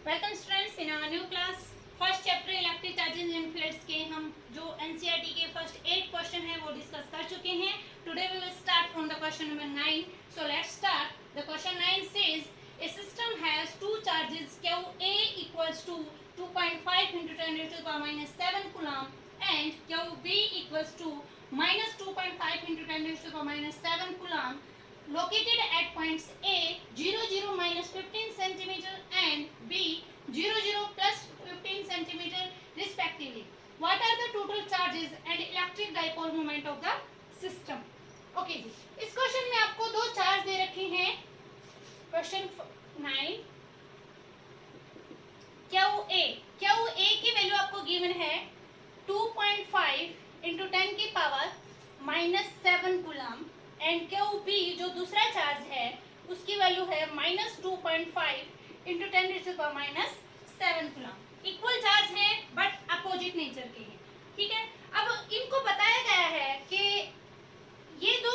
Welcome students in our new class. First chapter electric charges and fields के हम जो NCERT के first 8 question है वो डिस्कस कर चुके हैं। Today we will start from the question number 9। So let's start. The question 9 says a system has two charges QA equals to 2.5 into 10 to the power minus 7 coulomb and QB equals to minus 2.5 into 10 to the power minus 7 coulomb located at points A 0 0 minus 15 centimeter and B 0 0 plus 15 centimeter respectively. What are the total charges and electric dipole moment of the system? Okay जी, इस question में आपको दो charge दे रखे हैं। Question 9 QA की value आपको given है 2.5 into 10 की power minus 7 coulomb and QB जो दूसरा चार्ज है उसकी वैल्यू है माइनस 2.5 इंटू 10 की power minus 7 coulomb. Equal charge है बट अपोजिट नेचर के हैं। ठीक है, अब इनको बताया गया है कि ये दो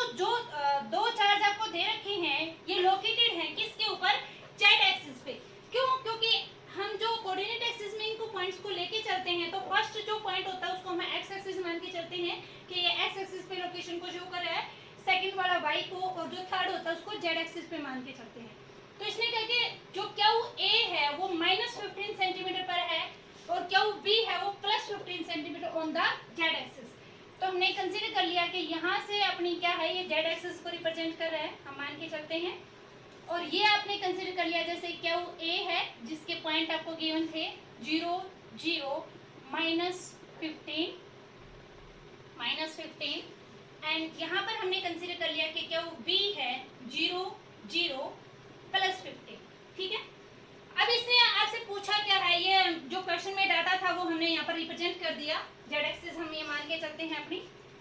चार्ज आपको दे रखे हैं ये लोकेटेड हैं किसके ऊपर, जेड एक्सिस पे। क्यों? क्योंकि हम जो कोऑर्डिनेट एक्सिस में इनको पॉइंट्स को लेके चलते हैं तो फर्स्ट जो पॉइंट होता है उसको हम एक्स एक्सिस मान के चलते हैं कि ये एक्स एक्सिस पे लोकेशन को शो कर रहा है, सेकंड वाला वाई को, और जो थर्ड होता है उसको जेड एक्सिस पे मान के चलते हैं। तो इसने कहा कि जो QA है वो माइनस 15 सेंटीमीटर पर है और QB है वो plus 15 centimetre on the Z axis. तो हमने कंसीडर कर लिया कि यहाँ से अपनी क्या है, ये जेड एक्सिस को रिप्रेजेंट कर रहा है, हम मान के चलते हैं। और ये आपने कंसीडर कर लिया जैसे QA है जिसके पॉइंट आपको गिवन थे 0 0 माइनस 15 एंड यहाँ पर हमने कंसीडर कर लिया कि QB है 0 0 प्लस 15। ठीक है, अब इसने आपसे पूछा क्या है, ये जो क्वेश्चन में डाटा था वो हमने यहाँ पर रिप्रेजेंट कर दिया। जेड एक्सिस हम ये मान के चलते हैं अपनी,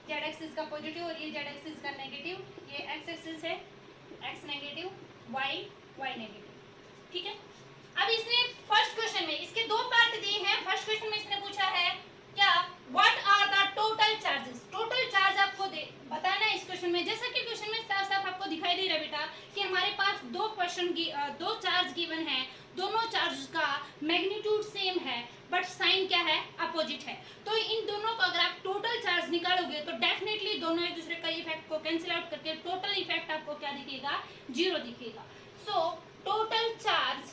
जेड एक्सिस का पॉजिटिव और ये जेड एक्सिस का नेगेटिव, ये एक्स एक्सिस है X negative, Y Y negative. ठीक है, अब इसने फर्स्ट क्वेश्चन में इसके दो पार्ट दिए हैं। फर्स्ट क्वेश्चन में इसने पूछा है क्या, what are the total charges. Total charge आपको बताना है इस क्वेश्चन में। जैसा कि क्वेश्चन में साफ साफ आपको दिखाई दे रहा है बेटा कि हमारे पास दो चार्ज गिवन है, दोनों चार्ज का मैग्नीट्यूड सेम है बट साइन क्या है, अपोजिट है। तो इन दोनों का अगर आप टोटल चार्ज निकालोगे तो डेफिनेटली दोनों एक दूसरे का इफेक्ट को कैंसिल आउट करके टोटल इफेक्ट आपको क्या दिखेगा, 0 दिखेगा। So total charge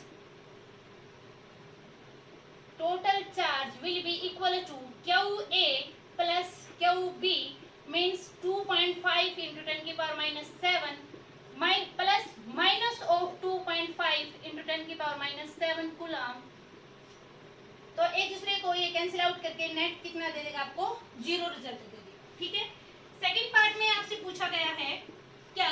will be equal to QA plus QB means 2.5 into 10 की power minus 7 plus minus of 2.5 into 10 की पावर माइनस 7 कूलम। तो एक दूसरे को ये कैंसिल आउट करके नेट कितना दे देगा आपको, 0 रिजल्ट दे देगा। ठीक है, सेकंड पार्ट में आपसे पूछा गया है क्या,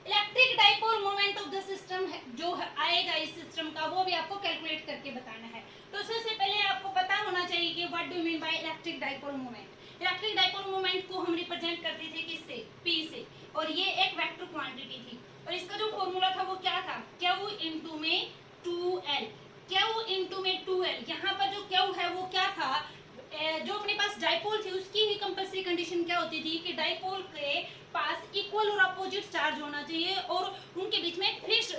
electric dipole moment of the system जो आएगा इस सिस्टम का वो भी आपको कैलकुलेट करके बताना है। तो सबसे पहले आपको पता होना चाहिए कि what do you mean by electric dipole moment. Electric dipole moment को हम रिप्रेजेंट करते थे किससे, P से, और ये एक वेक्टर क्वांटिटी थी और इसका जो फॉर्मूला था वो क्या था, Q इंटू में 2L। Q इंटू में 2L, यहाँ पर जो Q है वो क्या था, जो अपने पास डाइपोल थी उसकी ही कंपल्सरी कंडीशन क्या होती थी कि डाइपोल के पास इक्वल और अपोजिट चार्ज होना चाहिए और उनके बीच में फिक्स्ड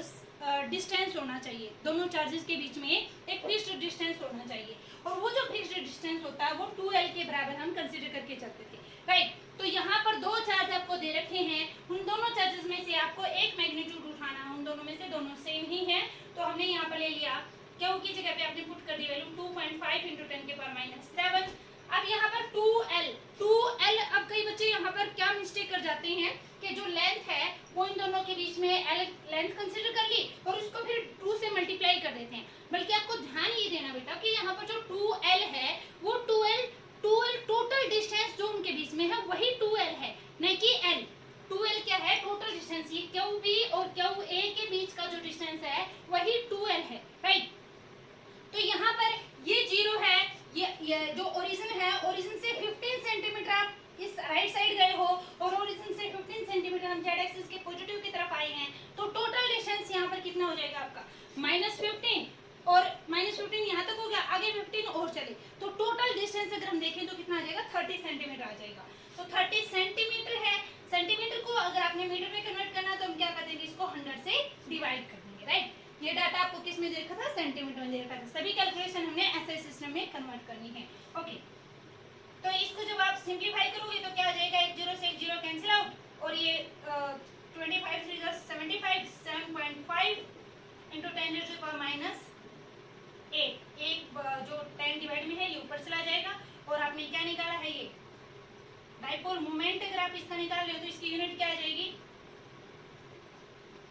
डिस्टेंस होना चाहिए। दोनों चार्जेस के बीच में एक फिक्स्ड डिस्टेंस होना चाहिए और वो जो फिक्स्ड डिस्टेंस होता है वो 2L के बराबर हम कंसीडर करके चलते थे। राइट, तो यहाँ पर दो चार्ज आपको दे रखे हैं, उन दोनों चार्जेस में से आपको एक मैग्नीट्यूड उठाना है, उन दोनों में से दोनों सेम ही है। तो हमने यहाँ पर ले लिया Q की जगह पे आपने पुट कर दी वैल्यू 2.5 into 10 के पावर माइनस 7। अब यहाँ पर 2L, अब कई बच्चे यहाँ पर क्या मिस्टेक कर जाते हैं कि जो लेंथ है वो इन दोनों के बीच में L लेंथ कंसीडर कर ली और उसको फिर 2 से मल्टीप्लाई कर देते हैं। बल्कि आपको ध्यान ये देना बेटा कि यहाँ पर जो 2L है वो 2L टोटल डिस्टेंस जो उनके बीच में है वही 2L है, नहीं कि L। 2L क्या है, टोटल डिस्टेंस। ये QB और QA के बीच का जो डिस्टेंस है वही 2L है। राइट, तो यहाँ पर ये 0 है, ये जो ओरिजिन है, ओरिजिन से 15 सेंटीमीटर आप इस राइट साइड गए हो और ओरिजिन से 15 सेंटीमीटर हम जेड एक्सिस के पॉजिटिव की तरफ आए हैं। तो टोटल डिस्टेंस यहाँ पर कितना हो जाएगा आपका, -15 और -15 यहाँ तक हो गया, आगे 15 और चले तो टोटल डिस्टेंस अगर हम देखें तो कितना आ जाएगा, 30 सेंटीमीटर आ जाएगा। तो 30 सेंटीमीटर है, सेंटीमीटर को अगर आपने मीटर में कन्वर्ट करना तो हम क्या कर देंगे, इसको 100 से डिवाइड कर देंगे। राइट, ये डाटा आपको किस में दे रखा था, सेंटीमीटर में दे रखा था। सभी कैलकुलेशन हमने ऐसे सिस्टम में कन्वर्ट करनी है। ओके, तो इसको जब आप सिंप्लीफाई करोगे तो क्या आ जाएगा, एक जीरो से एक जीरो कैंसिल आउट, और ये 25 3 75, 7.5 इंटू 10 टू पावर माइनस 8, एक जो 10 डिवाइड में है ये ऊपर चला जाएगा, और आपने क्या निकाला है, ये डाइपोल मोमेंट। अगर आप इसका निकाल रहे हो तो इसकी यूनिट क्या आ जाएगी,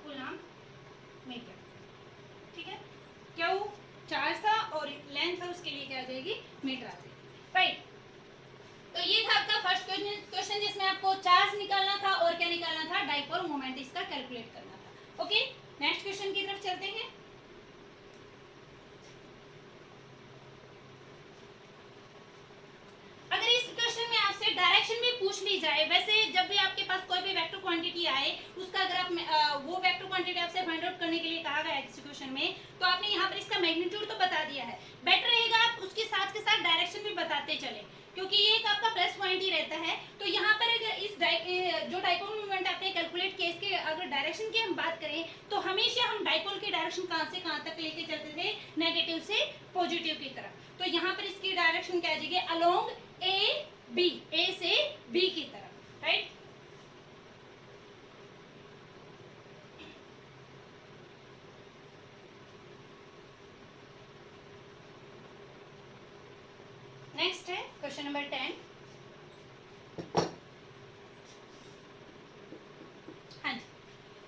कूलम मीटर। ठीक है, क्यों, चार्ज था और लेंथ था, उसके लिए क्या आ जाएगी, मीटर आ जाएगी। राइट, तो ये था आपका फर्स्ट क्वेश्चन जिसमें आपको चार्ज निकालना था और क्या निकालना था, डाइपोल मोमेंट इसका कैलकुलेट करना था। ओके, नेक्स्ट क्वेश्चन की तरफ चलते हैं। अगर इस क्वेश्चन में आपसे डायरेक्शन भी पूछ ली जाए, वैसे जब भी आपके पास कोई भी वेक्टर क्वांटिटी आए उसका अगर आप वो वेक्टर क्वांटिटी आपसे फाइंड आउट करने के लिए कहा गया है किसी क्वेश्चन में, तो आपने यहाँ पर इसका मैग्नीट्यूड तो बता दिया है, बेटर रहेगा आप उसके साथ के साथ डायरेक्शन भी बताते चले, क्योंकि ये एक आपका प्लस पॉइंट ही रहता है। तो यहाँ पर अगर इस जो डाइपोल मोमेंट आपने कैलकुलेट किया, इसके अगर डायरेक्शन की हम बात करें तो हमेशा हम डाइपोल की डायरेक्शन कहाँ से कहाँ तक लेके चलते थे, नेगेटिव से पॉजिटिव की तरफ। तो यहाँ पर इसकी डायरेक्शन क्या आ जाएगी, अलोंग ए बी, ए से बी की तरफ। राइट, नेक्स्ट है क्वेश्चन नंबर 10। हाँ जी,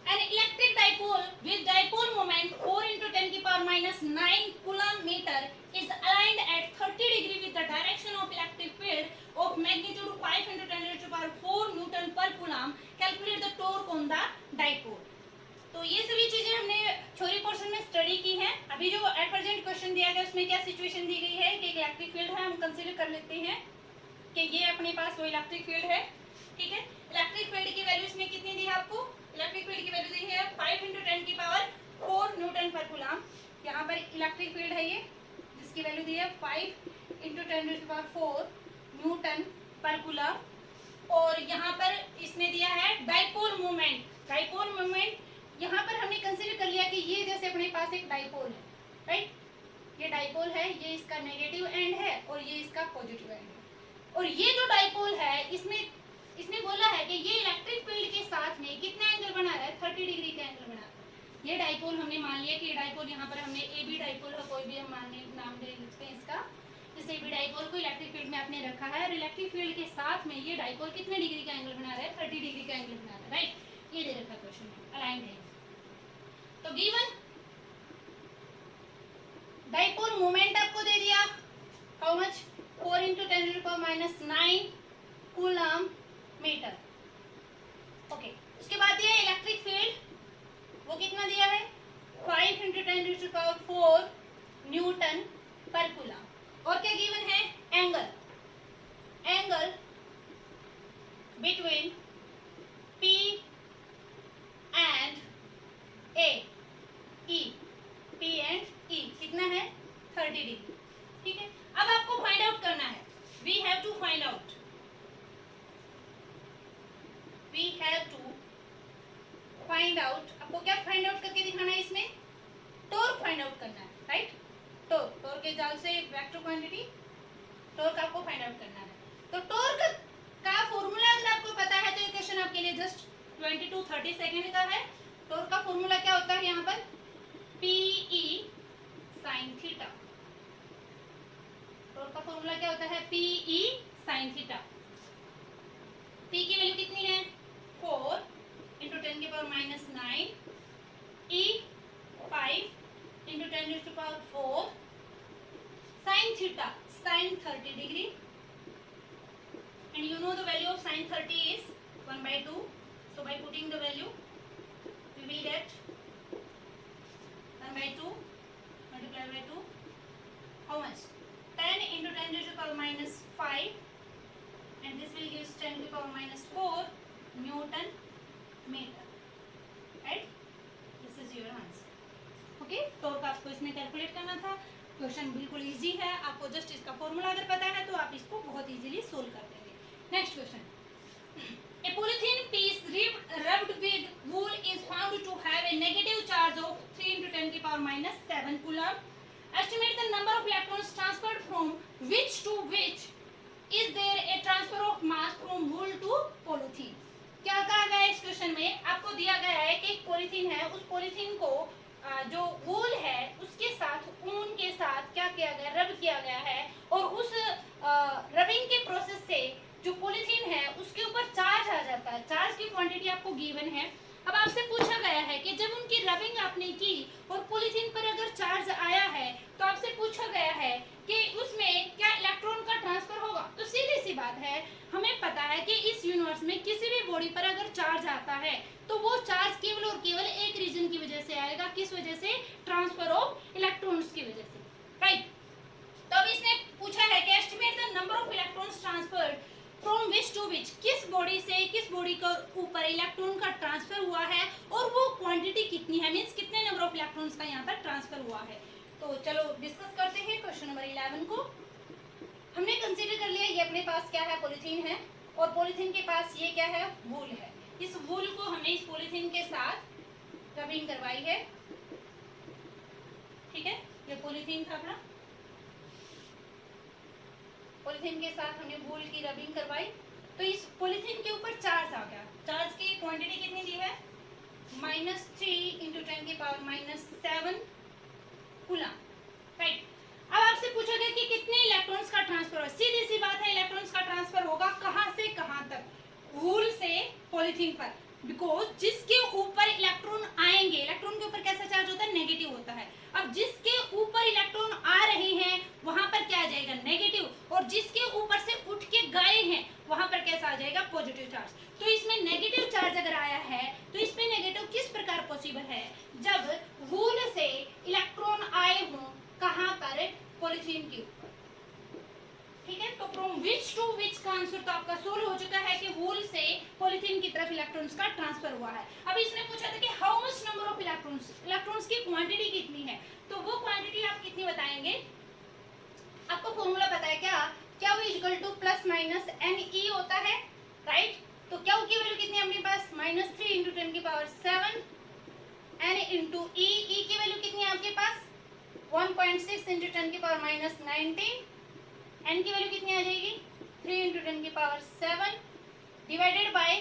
an electric dipole with dipole moment 4 into 10 की power minus 9 coulomb meter is aligned at 30 degree with the direction of electric field of magnitude 5 into 10 to the power 4 Newton per coulomb. Calculate the torque on the dipole. तो ये सभी चीजें हमने theory portion में study की है। अभी जो एट प्रेजेंट क्वेश्चन दिया गया उसमें क्या सिचुएशन दी गई है कि एक इलेक्ट्रिक फील्ड है, हम कंसीडर कर लेते हैं कि ये अपने पास वो इलेक्ट्रिक फील्ड है। ठीक है, इलेक्ट्रिक फील्ड की वैल्यू इसमें कितनी दी है आपको, इलेक्ट्रिक फील्ड की वैल्यू दी है 5 into 10 की पावर 4 न्यूटन पर कूलम। यहाँ पर इलेक्ट्रिक फील्ड है ये, जिसकी वैल्यू दी है 5 into 10 की पावर 4 न्यूटन पर कूलम, और यहाँ पर इसने दिया है डाइपोल मोमेंट। डाइपोल मोमेंट यहाँ पर हमने कंसीडर कर लिया कि ये जैसे अपने पास एक डाइपोल है, राइट, ये डाइपोल है, ये इसका नेगेटिव एंड है और ये इसका पॉजिटिव एंड है, और ये जो डाइपोल है इसमें इसने बोला है कि ये इलेक्ट्रिक फील्ड के साथ में कितना एंगल बना रहा है, 30 डिग्री का एंगल बना रहा है। ये डाइपोल हमने मान लिया कि ये डाइपोल, यहाँ पर हमने ए बी डाइपोल है, कोई भी हम नाम दे सकते हैं इसका, जैसे बी डाइपोल को इलेक्ट्रिक फील्ड में आपने रखा है, और इलेक्ट्रिक फील्ड के साथ में ये डाइपोल कितने डिग्री का एंगल बना रहा है, 30 डिग्री का एंगल बना रहा है। राइट, ये दे रखा क्वेश्चन में, अलाइंड है। तो गिवन डाइपोल मोमेंट आपको दे दिया, how much, 4 into 10 to the power minus 9 coulomb metre. Okay, उसके बाद दिया इलेक्ट्रिक फील्ड, वो कितना दिया है, 5 into 10 to the power 4 Newton पर कूलम। और क्या गिवन है, angle, angle between P and A, E, P and E कितना है, 30 डिग्री। ठीक है, अब आपको फाइंड आउट करना है, we have to find out, we have to find out, आपको क्या फाइंड आउट करके दिखाना है, इसमें टॉर्क फाइंड आउट करना है। राइट, टॉर्क, टॉर्क के जाल से वेक्टर क्वांटिटी टॉर्क आपको फाइंड आउट करना है। तो टॉर्क का फॉर्मूला अगर आपको पता है तो ये क्वेश्चन आपके लिए जस्ट 20 to 30 सेकेंड का है। टॉर्क का फॉर्मूला क्या होता है, यहाँ पर PE sin थीटा, टॉर्क का फॉर्मूला क्या होता है, PE sin थीटा। P की वैल्यू कितनी है, 4 into 10 की power minus 9, E 5 into 10 to the power 4, sin theta, sin 30 degree, and you know the value of sin 30 is 1/2, so by putting the value we will get 1/2 multiplied by 2, how much, 10 into 10 to the power minus 5, and this will give 10 to the power minus 4 Newton meter. Right? This is your answer. Okay? Torque आपको इसमें calculate करना था। Question बिल्कुल easy है, आपको just इसका formula अगर पता है तो आप इसको बहुत इजीली सोल्व कर देंगे। Next question, a polythene piece rubbed with wool is found to have a negative charge of 3 into 10 की power -7 coulomb. Estimate the number of electrons transferred from which to which is there a transfer of mass from wool to polythene. क्या कहा गया है इस question में? आपको दिया गया है कि एक पॉलीथीन है, उस पॉलीथीन को जो वूल है उसके साथ ऊन के साथ क्या किया गया, रब किया गया है, और उस रबिंग के प्रोसेस से जो पॉलीथीन है उसके ऊपर चार्ज आ जाता है। चार्ज की क्वांटिटी आपको गिवन है। अब आपसे पूछा गया है कि जब उनकी रबिंग आपने की और पॉलीथीन पर अगर चार्ज आया है तो आपसे पूछा गया है कि उसमें क्या इलेक्ट्रॉन का ट्रांसफर होगा। तो सीधी सी बात है, हमें पता है कि इस यूनिवर्स में किसी भी बॉडी पर अगर चार्ज आता है तो वो चार्ज केवल और केवल एक रीजन की वजह से आएगा। किस वजह से? ट्रांसफर ऑफ इलेक्ट्रॉन्स की वजह से, राइट। तो अब इसने पूछा है कि estimate the number of electrons transferred from which to which, किस बॉडी से किस बॉडी के ऊपर इलेक्ट्रॉन का ट्रांसफर हुआ है और वो क्वांटिटी कितनी है, मींस कितने नंबर ऑफ इलेक्ट्रॉन्स का यहाँ पर ट्रांसफर हुआ है। तो चलो डिस्कस करते हैं क्वेश्चन नंबर 11 को। हमने कंसीडर कर लिया ये अपने पास क्या है, पॉलीथीन है, और पॉलीथीन के पास ये क्या है, वूल है। इस वूल को हमने इस पॉलीथीन के साथ रबिंग करवाई है, ठीक है। ये पॉलीथीन था अपना, पॉलीथीन के साथ हमने वूल की रबिंग करवाई। तो इस पॉलीथीन के ऊपर चार्ज आ गया। चार्ज की क्वांटिटी कितनी दी है? -3 × 10⁻⁷ कूलम, राइट। अब आपसे पूछा गया कि कितने इलेक्ट्रॉन्स का ट्रांसफर होगा। सीधी सी बात है, इलेक्ट्रॉन्स का ट्रांसफर होगा कहां से कहां तक? वूल से पॉलीथीन पर, बिकॉज जिसके ऊपर इलेक्ट्रॉन आएंगे, इलेक्ट्रॉन के ऊपर कैसा चार्ज होता है, नेगेटिव होता है। अब जिसके ऊपर इलेक्ट्रॉन आ रहे हैं वहां पर क्या आ जाएगा, नेगेटिव, और जिसके ऊपर से उठ के गए हैं वहां पर कैसा आ जाएगा, पॉजिटिव चार्ज। तो इसमें नेगेटिव चार्ज अगर आया है तो इसमें नेगेटिव किस प्रकार पॉसिबल है, जब वूल से इलेक्ट्रॉन आए हों कहां पर, पॉलीथीन के ऊपर, ठीक है। तो फ्रॉम विच टू विच का आंसर तो आपका सोल्व हो चुका है कि वूल से पॉलीथीन की तरफ इलेक्ट्रॉन्स का ट्रांसफर हुआ है। अब इसने पूछा था कि how much number of electrons, electrons की क्वांटिटी कितनी है, तो वो क्वांटिटी आप कितनी बताएंगे? आपको फॉर्मूला पता है क्या? क्या वो इक्वल टू +- होता है, राइट। तो क्या की वैल्यू कितनी है अपने पास, -3 × 10⁻⁷ n × e की वैल्यू कितनी है आपके पास, 1.6 × 10⁻⁹, n की वैल्यू कितनी आ जाएगी, 3 × 10⁻⁷, डिवाइडेड बाय,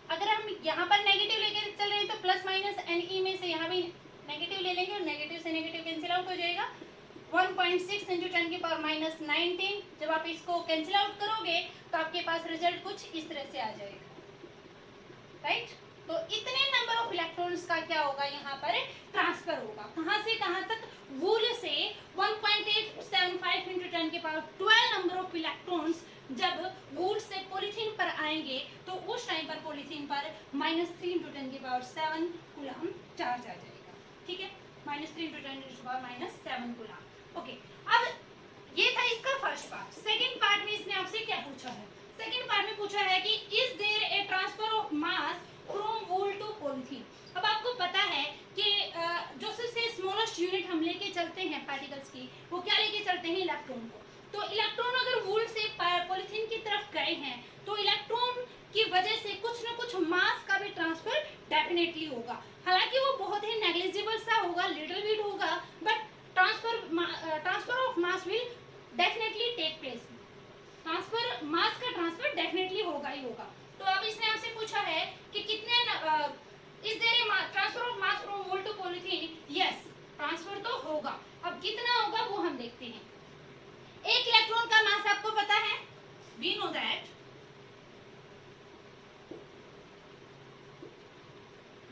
अगर हम यहाँ पर नेगेटिव लेकर चल रहे हैं तो +- में से यहाँ भी नेगेटिव ले लेंगे और नेगेटिव से नेगेटिव कैंसिल आउट हो जाएगा। 1.6 × 10⁻⁹, जब आप इसको कैंसिल आउट करोगे तो आपके पास रिजल्ट कुछ इस तरह से आ जाएगा, राइट। तो इतने नंबर ऑफ इलेक्ट्रॉन्स का क्या होगा, यहाँ पर ट्रांसफर होगा। कहां से कहां तक, वूल से 1.875 × 10⁻12 नंबर ऑफ इलेक्ट्रॉन्स जब वूल से पॉलीथीन पर आएंगे तो उस टाइम पर पॉलीथीन पर -3 × 10⁻⁷ कूलम चार्ज आ जाएगा, ठीक है। -3 × 10⁻⁷ कूलम, ओके। अब ये था इसका फर्स्ट पार्ट। सेकंड पार्ट में इसने आपसे क्या पूछा है? सेकंड पार्ट में पूछा है कि is there a transfer of mass from wool to polythene. अब आपको पता है कि जो सबसे स्मॉलेस्ट यूनिट हम लेके चलते हैं पार्टिकल्स की, वो क्या लेके चलते हैं, इलेक्ट्रॉन को। तो इलेक्ट्रॉन अगर वूल से पॉलीथीन की तरफ गए हैं तो इलेक्ट्रॉन की वजह से कुछ ना कुछ मास का भी ट्रांसफर डेफिनेटली होगा। हालांकि वो बहुत ही नेग्लिजिबल सा होगा, लिटिल बिट होगा, but transfer of mass will definitely take place. Transfer, mass का ट्रांसफर डेफिनेटली होगा ही होगा। तो अब इसने आपसे पूछा है कि कितने is there a transfer of mass from wool to polythene, yes, transfer तो होगा। अब कितना होगा वो हम देखते हैं। एक इलेक्ट्रॉन का मास आपको पता है, we know that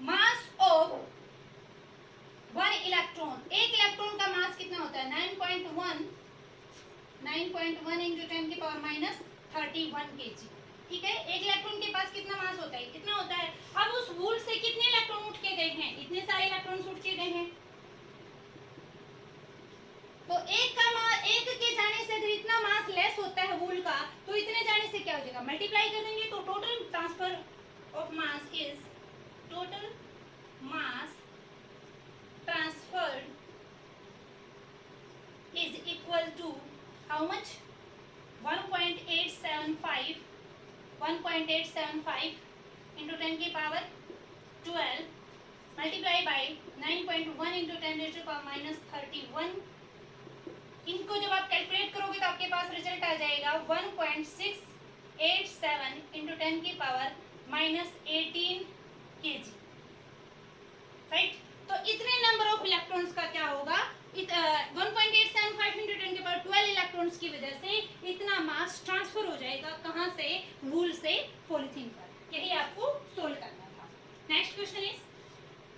mass of one electron, एक इलेक्ट्रॉन का मास कितना होता है, 9.1 × 10⁻31 kg, ठीक है। एक इलेक्ट्रॉन के पास कितना मास होता है, कितना होता है। अब उस वूल से कितने इलेक्ट्रॉन उठ के गए हैं, इतने सारे इलेक्ट्रॉन्स उठ के गए हैं। तो एक के जाने से अगर इतना मास लेस होता है वूल का तो इतने जाने से क्या हो जाएगा, मल्टीप्लाई कर देंगे। तो total transfer of mass is, total mass transferred is equal to how much, 1.875 × 10⁻12 multiply by 9.6 1.1 into 10⁻⁻31। इनको जब आप कैलकुलेट करोगे तो आपके पास रिजल्ट आ जाएगा 1.687 इंटू 10⁻⁻18 kg, राइट। तो इतने नंबर ऑफ इलेक्ट्रॉन्स का क्या होगा, 1.875 इंटू 10⁻12 इलेक्ट्रॉन्स की वजह से इतना मास ट्रांसफर हो जाएगा, कहाँ से, वूल से पॉलीथीन पर। यही आपको सोल्व करना था। Next question is,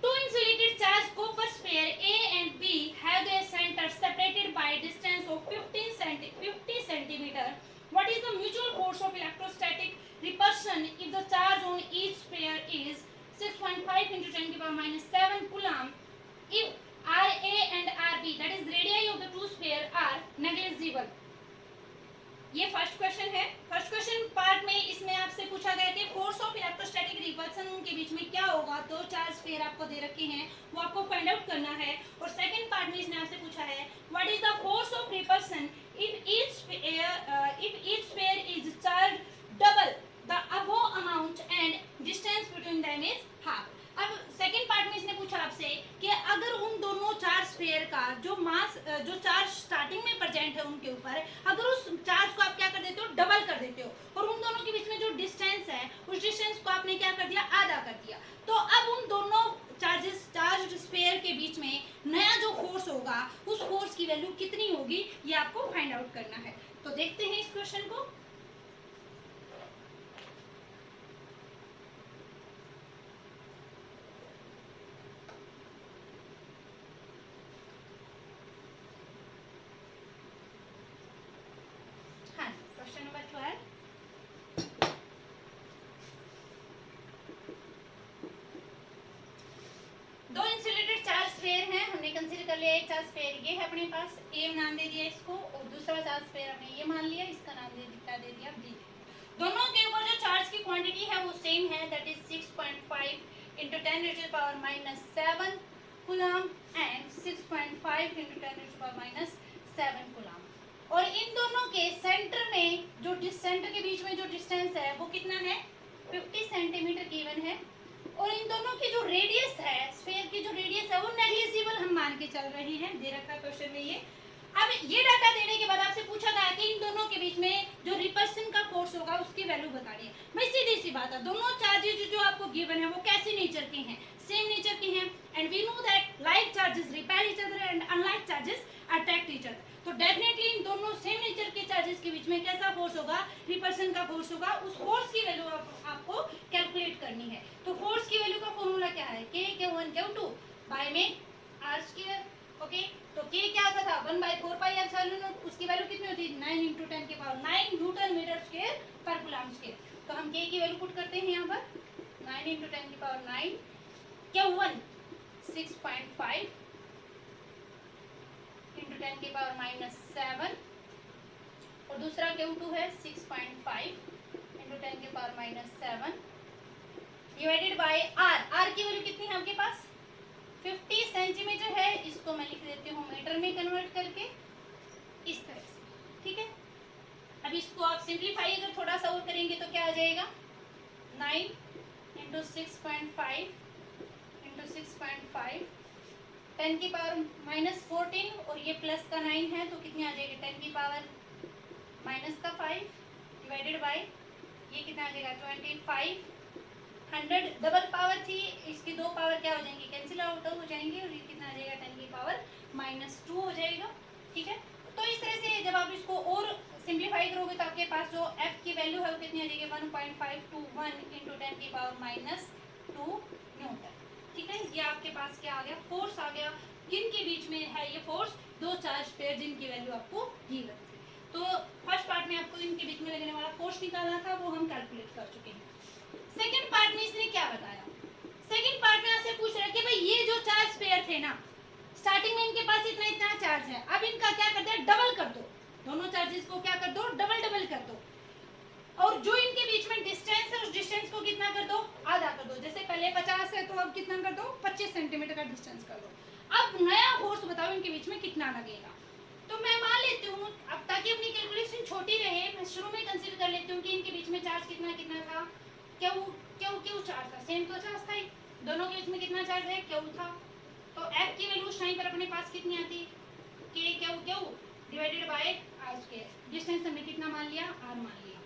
two insulated charged copper sphere A and B have their centers separated by a distance of 50 centimeter. What is the mutual force of electrostatic repulsion if the charge on each sphere is 6.5 into 10⁻⁻7 coulomb if RA and RB, that is radii of the two sphere, are negligible? ये first question है। First question part में इसमें आपसे पूछा गया कि force of electrostatic repulsion के बीच में क्या होगा, दो चार्ज स्फीयर आपको दे रखे हैं, वो आपको फाइंड आउट करना है। और सेकंड पार्ट में इसने आपसे पूछा है what is the force of repulsion if each sphere is charge double the above amount and distance between them is half. अब सेकंड पार्ट में इसने पूछा आपसे कि अगर उन दोनों चार्ज स्फीयर का जो मास, जो चार्ज स्टार्टिंग में प्रेजेंट है उनके ऊपर, अगर उस चार्ज को आप क्या कर देते हो, डबल कर देते हो, और उन दोनों के बीच में जो डिस्टेंस है उस डिस्टेंस को आपने क्या कर दिया, आधा कर दिया, तो अब उन दोनों चार्ज स्फीयर के बीच में नया जो फोर्स होगा उस फोर्स की वैल्यू कितनी होगी, ये आपको फाइंड आउट करना है। तो देखते हैं इस क्वेश्चन को। क्वेश्चन नंबर 12, दो इंसुलेटेड चार्ज स्फीयर हैं, हमने कंसीडर कर लिया एक चार्ज स्फीयर ये है अपने पास, ए नाम दे दिया इसको, और दूसरा चार्ज स्फीयर हमने ये मान लिया, इसका नाम दे दिया बी। दोनों के ऊपर जो चार्ज की क्वांटिटी है वो सेम है, that is 6.5 into 10⁻⁻7 coulomb and 6.5 into 10⁻⁻7 coulomb. और इन दोनों के सेंटर में जो सेंटर के बीच में जो डिस्टेंस है वो कितना है, 50 सेंटीमीटर गिवन है। और इन दोनों की जो रेडियस है, स्फीयर की जो रेडियस है वो नेग्लिजिबल हम मान के चल रहे हैं, दे रखा क्वेश्चन में ये। अब ये डाटा देने के बाद आपसे पूछा गया कि इन दोनों के बीच में जो रिपल्सन का फोर्स होगा उसकी वैल्यू बतानी है। भाई सीधी सी बात है, दोनों चार्जेस जो आपको गिवन है वो कैसे नेचर के हैं, सेम नेचर के हैं, and we know that like charges repel each other and unlike charges attract each other. तो डेफिनेटली इन दोनों सेम नेचर के चार्जेस के बीच में कैसा फोर्स होगा, रिपल्सन का फोर्स होगा। उस फोर्स की वैल्यू आपको कैलकुलेट करनी है। तो फोर्स की वैल्यू का फॉर्मूला क्या है, K1 Q2 बाय में R स्क्वायर। ओके, तो K क्या होता था, 1/4πε0, उसकी वैल्यू कितनी होती है, 9 × 10⁹ न्यूटन मीटर स्क्वायर पर कूलम स्क्वायर। तो हम K की वैल्यू पुट करते हैं यहाँ पर, 9 × 10⁹, Q1 6.5 इंटू 10⁻⁻7 और दूसरा Q2 है 6.5 into 10⁻⁻7 divided by R। R की वैल्यू कितनी है आपके पास, 50 सेंटीमीटर है, इसको मैं लिख देती हूँ मीटर में कन्वर्ट करके इस तरह से, ठीक है। अब इसको आप सिंप्लीफाई अगर थोड़ा सा और करेंगे तो क्या आ जाएगा, 9 इंटू 6.5 इंटू 6.5 10⁻⁻14 और ये प्लस का 9 है तो कितनी आ जाएगी, 10⁻⁻5 डिवाइडेड बाय ये कितना आ जाएगा, 25। 100 डबल पावर थी, इसकी दो पावर क्या हो जाएंगी, कैंसिल आउट हो जाएंगे, और ये कितना आ जाएगा, 10⁻⁻2 हो जाएगा, ठीक है। तो इस तरह से जब आप इसको और सिंप्लीफाई करोगे तो आपके पास जो f की वैल्यू है वो कितनी आ जाएगी, 1.521 इंटू 10⁻⁻2 न्यूटन, ठीक है। ये आपके पास क्या आ गया, फोर्स आ गया, किनके बीच में है ये फोर्स, दो चार्ज पेयर जिनकी वैल्यू आपको गिवन थी। तो फर्स्ट पार्ट में आपको इनके बीच में लगने वाला फोर्स निकालना था, वो हम कैलकुलेट कर चुके हैं। सेकंड पार्ट में इसने क्या बताया, सेकंड पार्ट में आपसे पूछ रहा है कि भाई ये जो चार्ज पेयर थे ना, स्टार्टिंग में इनके पास इतना इतना चार्ज है, अब इनका क्या कर दिया, डबल कर दो, दोनों चार्जेस को क्या कर दो, डबल कर दो, और जो इनके बीच में डिस्टेंस है उस डिस्टेंस को कितना कर दो, आधा कर दो। जैसे पहले 50 है तो अब कितना कर दो, 25 सेंटीमीटर का डिस्टेंस कर दो। अब नया फोर्स बताओ इनके बीच में कितना लगेगा। तो मैं मान लेती हूँ, अब ताकि अपनी कैलकुलेशन छोटी रहे, मैं शुरू में कंसीडर कर लेती हूँ कि इनके बीच में चार्ज कितना था, क्यू चार्ज था, सेम तो चार्ज था ही, दोनों के बीच में कितना चार्ज है, क्यू था। तो F की पास कितनी आती है, K Q Q divided by R square, distance हमने कितना मान लिया, आर मान लिया।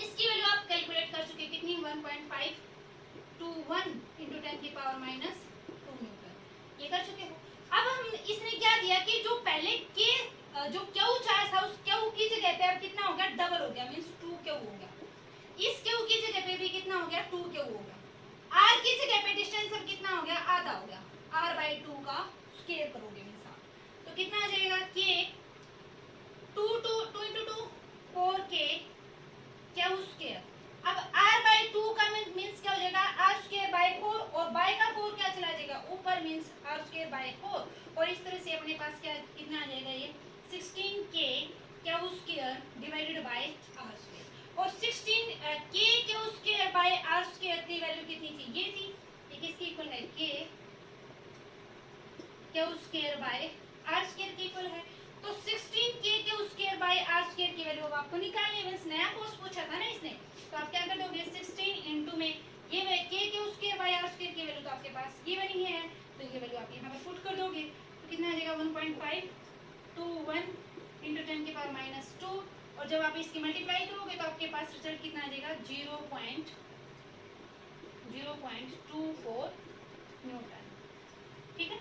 इसकी वैल्यू आप कैलकुलेट कर चुके कितनी, 1.521 इंटू 10 की पावर माइनस 2 न्यूटन, ये कर चुके हो। अब हम इसने क्या दिया कि जो पहले के जो क्यू चार्ज था उस क्यू की जगह पे अब कितना हो गया, डबल हो गया, मींस 2 क्यू हो गया। इस क्यू की जगह पे भी कितना हो गया, 2 क्यू हो गया। आर की जगह पे डिस्टेंस अब कितना हो गया, आधा हो गया, r/2 का स्क्वायर करोगे मींस आप, तो कितना आ जाएगा, के 2 into 2 4k क्यू स्क्वायर। अब r/2 का मींस क्या हो जाएगा, r²/4 और बाय का 4 क्या चला जाएगा ऊपर, मींस r²/4, और इस तरह से अपने पास क्या कितना आ जाएगा, ये 16k Q square divided by r square. और 16k Q square by r square की वैल्यू कितनी थी, ये थी, ये किसकी इक्वल है, k Q square by r square की इक्वल है। तो 16k Q square by r square की वैल्यू अब आपको निकालनी है, मींस नया कोर्स पूछा था ना इसने, तो आप क्या कर दोगे, 16 इंटू में ये k Q square by r square की वैल्यू तो आपके पास ये बनी है, तो ये वैल्यू आप यहाँ पर पुट कर दोगे, तो कितना आ जाएगा 1.521 इंटू 10 की पावर माइनस 2, और जब आप इसकी मल्टीप्लाई करोगे तो आपके पास रिजल्ट कितना आ जाएगा, 0.24 न्यूटन। ठीक है,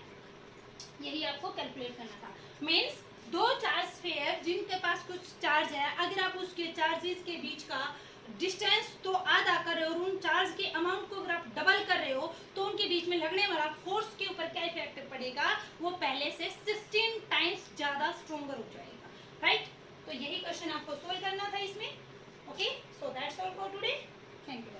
यही आपको कैलकुलेट करना था। मींस दो चार्ज स्फीयर जिनके पास कुछ चार्ज है, अगर आप उसके चार्जेस के बीच का डिस्टेंस तो आधा कर रहे हो और उन चार्ज के अमाउंट को अगर आप डबल कर रहे हो तो उनके बीच में लगने वाला फोर्स के ऊपर क्या इफेक्ट पड़ेगा, वो पहले से 16 टाइम्स ज्यादा स्ट्रॉन्गर हो जाएगा, राइट। तो यही क्वेश्चन आपको सोल्व करना था इसमें। Okay, so that's all for today, thank you.